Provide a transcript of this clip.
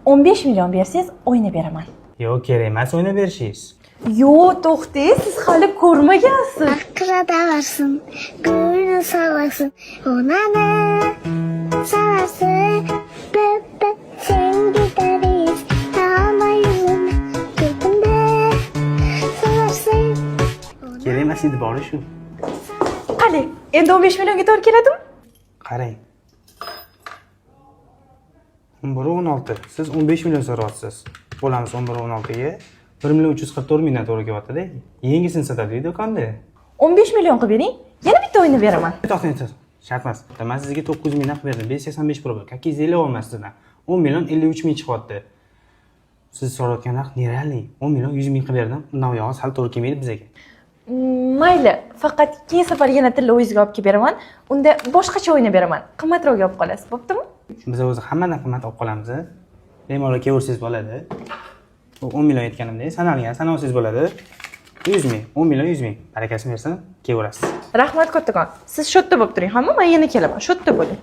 15 million bersangiz o'ynab beraman. Yo'q, kerak emas o'ynab berishingiz. Yo'q, to'xtang, siz hali ko'rmagansiz. Kıradarsın, gönlünü sağlasın. Ona ne sağlasın, bebe sen gideriz. Ama yüzüne gözünde sağlasın. Kerak emas edi bori shu. Qani, endi 15 millionga to'g'ri keladimi? Qarang. 11.16. Siz 15 million so'rayapsiz. Bo'lamiz 11.16 ga 1 million 344 mingdan to'g'ri kelyapti-da. Yangisini sotadi do'konda. 15 million qilib bering, yana bitta o'ynab beraman. To'xtang, shart emas. Men sizga 9 ming naqd berdim. 585 pul. Kakkiz ele olmaysiz sizdan. 10 million 53 ming chiqyapti. Siz so'rayotgan narx nereali? 10 million 100 ming qilib berdim. Undan uyog'i sal to'g'ri kelmaydi bizga. Mayli, faqat keyin safar yana tilla o'yinga olib kelib beraman. Unda boshqacha o'ynab beraman. Qimmatroq olib qolasiz, bo'ptimi? Biz o'zi hammadan qimmat olib qolamiz. Bemalol kelaversangiz bo'ladi. 10 million aytganimda sanalgan, sanavsiz bo'ladi. 100 ming, 10 million 100 ming. Barakasini bersin, kelaverasiz. Rahmat kattakon. Siz shu yerda bo'lib turing, hamma men yana kelaman. Shu yerda bo'ling.